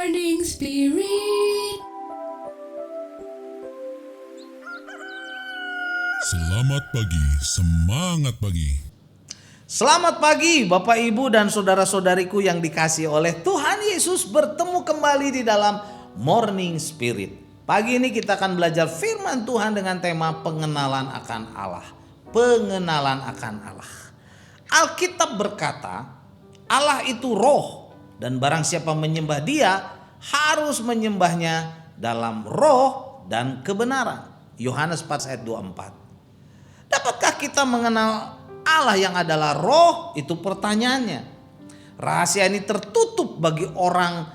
Morning Spirit. Selamat pagi, semangat pagi. Selamat pagi Bapak Ibu dan saudara-saudariku yang dikasihi oleh Tuhan Yesus, bertemu kembali di dalam Morning Spirit. Pagi ini kita akan belajar firman Tuhan dengan tema pengenalan akan Allah. Pengenalan akan Allah. Alkitab berkata, Allah itu roh dan barang siapa menyembah Dia harus menyembahnya dalam roh dan kebenaran. Yohanes 4 ayat 24. Dapatkah kita mengenal Allah yang adalah roh? Itu pertanyaannya. Rahasia ini tertutup bagi orang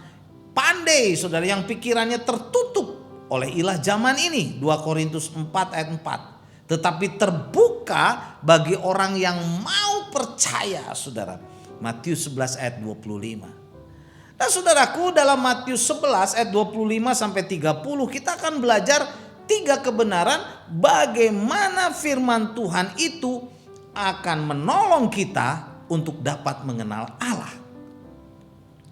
pandai, saudara, yang pikirannya tertutup oleh ilah zaman ini. 2 Korintus 4 ayat 4. Tetapi terbuka bagi orang yang mau percaya, saudara. Matius 11 ayat 25. Nah saudaraku, dalam Matius 11 ayat 25 sampai 30 kita akan belajar 3 kebenaran bagaimana firman Tuhan itu akan menolong kita untuk dapat mengenal Allah.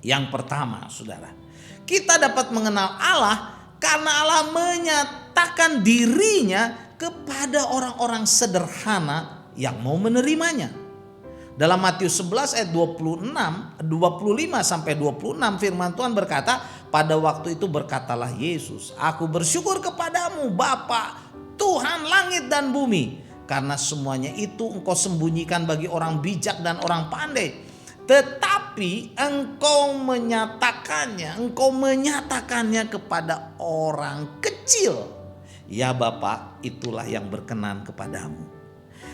Yang pertama, saudara, kita dapat mengenal Allah karena Allah menyatakan dirinya kepada orang-orang sederhana yang mau menerimanya. Dalam Matius 11 ayat 25 sampai 26 firman Tuhan berkata, pada waktu itu berkatalah Yesus, aku bersyukur kepadamu Bapa, Tuhan langit dan bumi, karena semuanya itu engkau sembunyikan bagi orang bijak dan orang pandai. Tetapi engkau menyatakannya kepada orang kecil. Ya Bapa, itulah yang berkenan kepadamu.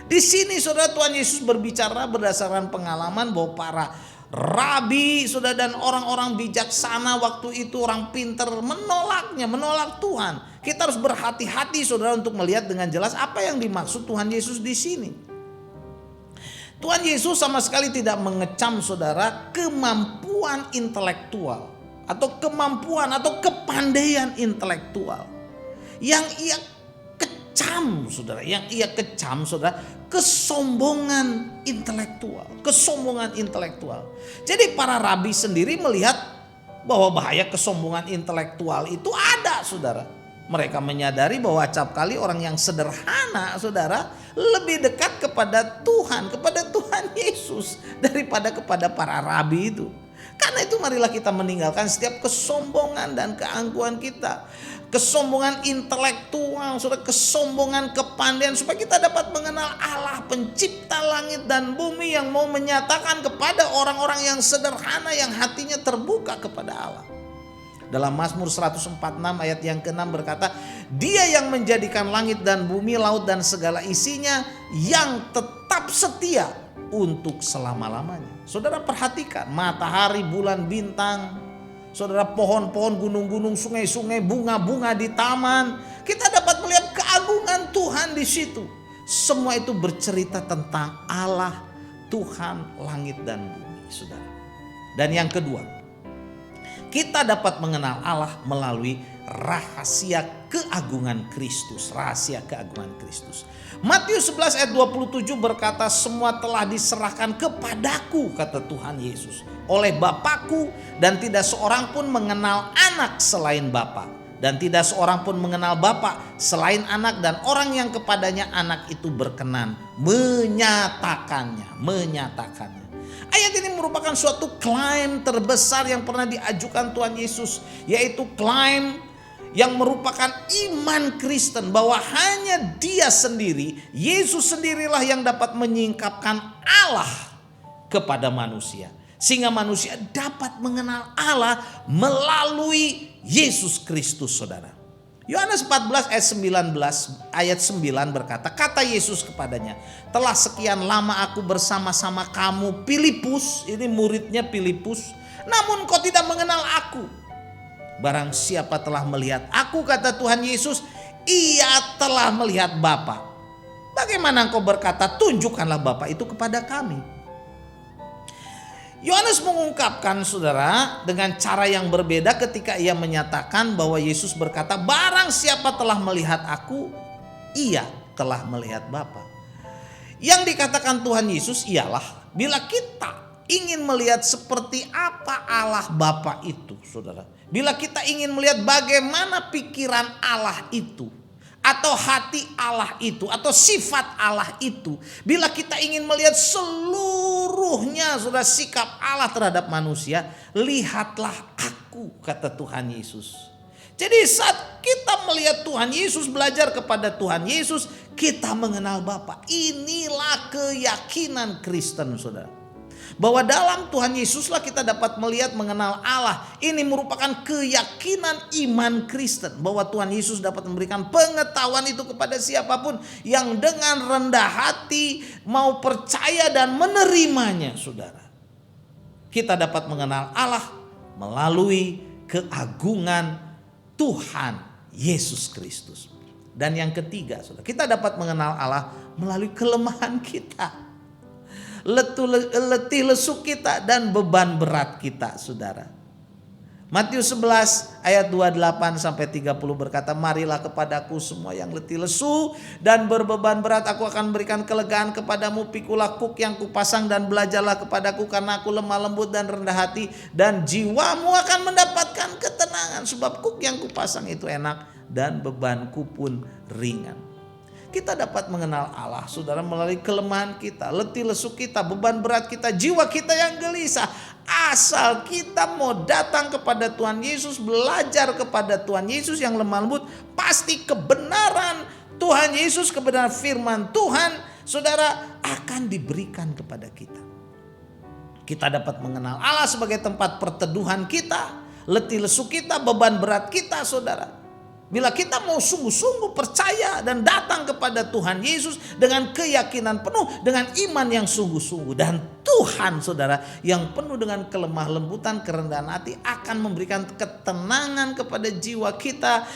Di sini saudara, Tuhan Yesus berbicara berdasarkan pengalaman bahwa para rabi, saudara, dan orang-orang bijaksana waktu itu, orang pintar, menolak Tuhan. Kita harus berhati-hati saudara untuk melihat dengan jelas apa yang dimaksud Tuhan Yesus di sini. Tuhan Yesus sama sekali tidak mengecam saudara kemampuan intelektual atau kemampuan atau kepandaian intelektual. Yang ia kecam saudara, kesombongan intelektual. Jadi para rabi sendiri melihat bahwa bahaya kesombongan intelektual itu ada, saudara. Mereka menyadari bahwa acap kali orang yang sederhana, saudara, lebih dekat kepada Tuhan Yesus daripada kepada para rabi itu. Karena itu marilah kita meninggalkan setiap kesombongan dan keangkuhan kita. Kesombongan intelektual, saudara, kesombongan kepandaian, supaya kita dapat mengenal Allah pencipta langit dan bumi yang mau menyatakan kepada orang-orang yang sederhana yang hatinya terbuka kepada Allah. Dalam Mazmur 146 ayat yang ke-6 berkata, Dia yang menjadikan langit dan bumi, laut dan segala isinya, yang tetap setia untuk selama-lamanya. Saudara perhatikan matahari, bulan, bintang, saudara, pohon-pohon, gunung-gunung, sungai-sungai, bunga-bunga di taman. Kita dapat melihat keagungan Tuhan di situ. Semua itu bercerita tentang Allah, Tuhan langit dan bumi, saudara. Dan yang kedua, kita dapat mengenal Allah melalui rahasia keagungan Kristus. Matius 11 ayat 27 berkata, semua telah diserahkan kepadaku, kata Tuhan Yesus, oleh Bapakku, dan tidak seorang pun mengenal anak selain Bapa, dan tidak seorang pun mengenal Bapa selain anak, dan orang yang kepadanya anak itu berkenan menyatakannya. Ayat ini merupakan suatu klaim terbesar yang pernah diajukan Tuhan Yesus, yaitu klaim yang merupakan iman Kristen bahwa hanya Dia sendiri, Yesus sendirilah yang dapat menyingkapkan Allah kepada manusia, sehingga manusia dapat mengenal Allah melalui Yesus Kristus, saudara. Yohanes 14 ayat 9 berkata, kata Yesus kepadanya, telah sekian lama aku bersama-sama kamu, Filipus, ini muridnya Filipus, namun kau tidak mengenal aku. Barang siapa telah melihat aku, kata Tuhan Yesus, ia telah melihat Bapa. Bagaimana engkau berkata, tunjukkanlah Bapa itu kepada kami? Yohanes mengungkapkan, saudara, dengan cara yang berbeda ketika ia menyatakan bahwa Yesus berkata, barang siapa telah melihat aku, ia telah melihat Bapa. Yang dikatakan Tuhan Yesus ialah bila kita ingin melihat seperti apa Allah Bapa itu, saudara. Bila kita ingin melihat bagaimana pikiran Allah itu, atau hati Allah itu, atau sifat Allah itu. Bila kita ingin melihat seluruhnya, saudara, sikap Allah terhadap manusia, lihatlah aku, kata Tuhan Yesus. Jadi saat kita melihat Tuhan Yesus, belajar kepada Tuhan Yesus, kita mengenal Bapa. Inilah keyakinan Kristen, saudara. Bahwa dalam Tuhan Yesuslah kita dapat melihat mengenal Allah. Ini merupakan keyakinan iman Kristen. Bahwa Tuhan Yesus dapat memberikan pengetahuan itu kepada siapapun yang dengan rendah hati mau percaya dan menerimanya, saudara. Kita dapat mengenal Allah melalui keagungan Tuhan Yesus Kristus. Dan yang ketiga, saudara, kita dapat mengenal Allah melalui kelemahan kita, letih lesu kita, dan beban berat kita, saudara. Matius 11 ayat 28 sampai 30 berkata, marilah kepadaku semua yang letih lesu dan berbeban berat, aku akan berikan kelegaan kepadamu. Pikulah kuk yang kupasang dan belajarlah kepadaku, karena aku lemah lembut dan rendah hati, dan jiwamu akan mendapatkan ketenangan. Sebab kuk yang kupasang itu enak dan bebanku pun ringan. Kita dapat mengenal Allah, saudara, melalui kelemahan kita, letih lesu kita, beban berat kita, jiwa kita yang gelisah. Asal kita mau datang kepada Tuhan Yesus, belajar kepada Tuhan Yesus yang lemah lembut, pasti kebenaran Tuhan Yesus, kebenaran firman Tuhan, saudara, akan diberikan kepada kita. Kita dapat mengenal Allah sebagai tempat perteduhan kita, letih lesu kita, beban berat kita, saudara. Bila kita mau sungguh-sungguh percaya dan datang kepada Tuhan Yesus dengan keyakinan penuh, dengan iman yang sungguh-sungguh, dan Tuhan, saudara, yang penuh dengan kelemah lembutan, kerendahan hati, akan memberikan ketenangan kepada jiwa kita.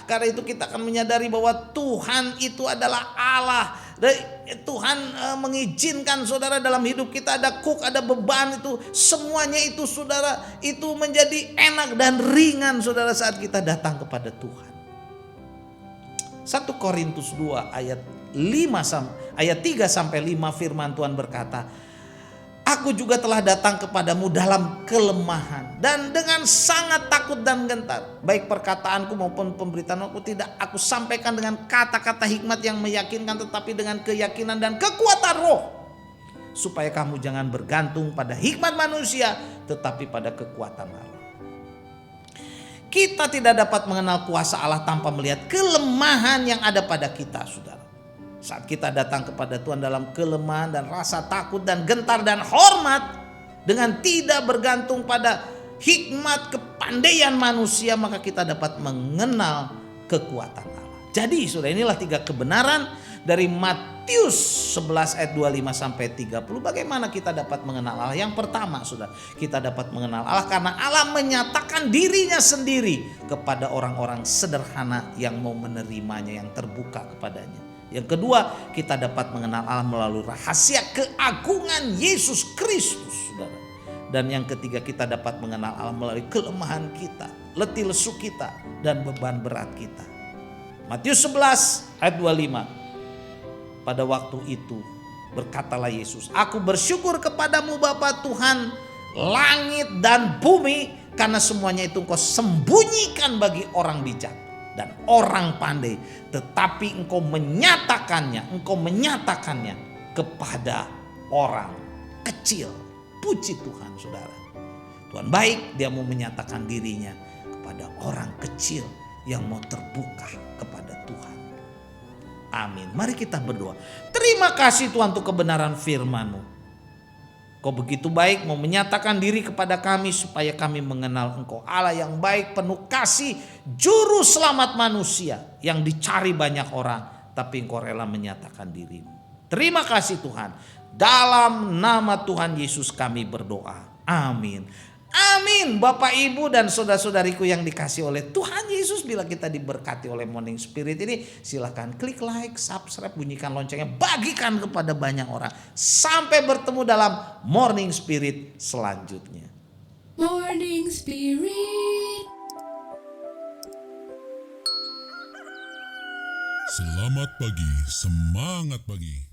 Karena itu kita akan menyadari bahwa Tuhan itu adalah Allah. Tuhan mengizinkan, saudara, dalam hidup kita ada kuk, ada beban, itu semuanya itu, saudara, itu menjadi enak dan ringan, saudara, saat kita datang kepada Tuhan. 1 Korintus 2 ayat 3 sampai 5 firman Tuhan berkata, aku juga telah datang kepadamu dalam kelemahan dan dengan sangat takut dan gentar. Baik perkataanku maupun pemberitaanku tidak aku sampaikan dengan kata-kata hikmat yang meyakinkan, tetapi dengan keyakinan dan kekuatan roh. Supaya kamu jangan bergantung pada hikmat manusia, tetapi pada kekuatan Allah. Kita tidak dapat mengenal kuasa Allah tanpa melihat kelemahan yang ada pada kita, saudara. Saat kita datang kepada Tuhan dalam kelemahan dan rasa takut dan gentar dan hormat, dengan tidak bergantung pada hikmat kepandaian manusia, maka kita dapat mengenal kekuatan Allah. Jadi, saudara, inilah 3 kebenaran dari Matius 11 ayat 25 sampai 30. Bagaimana kita dapat mengenal Allah? Yang pertama, saudara, kita dapat mengenal Allah karena Allah menyatakan dirinya sendiri kepada orang-orang sederhana yang mau menerimanya, yang terbuka kepadanya. Yang kedua, kita dapat mengenal Allah melalui rahasia keagungan Yesus Kristus, saudara. Dan yang ketiga, kita dapat mengenal Allah melalui kelemahan kita, letih lesu kita, dan beban berat kita. Matius 11 ayat 25. Pada waktu itu berkatalah Yesus, aku bersyukur kepadamu Bapa Tuhan langit dan bumi, karena semuanya itu engkau sembunyikan bagi orang bijak dan orang pandai, tetapi engkau menyatakannya kepada orang kecil. Puji Tuhan, saudara. Tuhan baik, dia mau menyatakan dirinya kepada orang kecil yang mau terbuka kepada Tuhan. Amin. Mari kita berdoa. Terima kasih Tuhan untuk kebenaran firman-Mu. Kau begitu baik mau menyatakan diri kepada kami supaya kami mengenal Engkau Allah yang baik, penuh kasih, juru selamat manusia yang dicari banyak orang, tapi Engkau rela menyatakan diri-Mu. Terima kasih Tuhan. Dalam nama Tuhan Yesus kami berdoa. Amin. Amin. Bapak, Ibu, dan saudara-saudariku yang dikasih oleh Tuhan Yesus, bila kita diberkati oleh Morning Spirit ini, silahkan klik like, subscribe, bunyikan loncengnya, bagikan kepada banyak orang. Sampai bertemu dalam Morning Spirit selanjutnya. Morning Spirit. Selamat pagi, semangat pagi.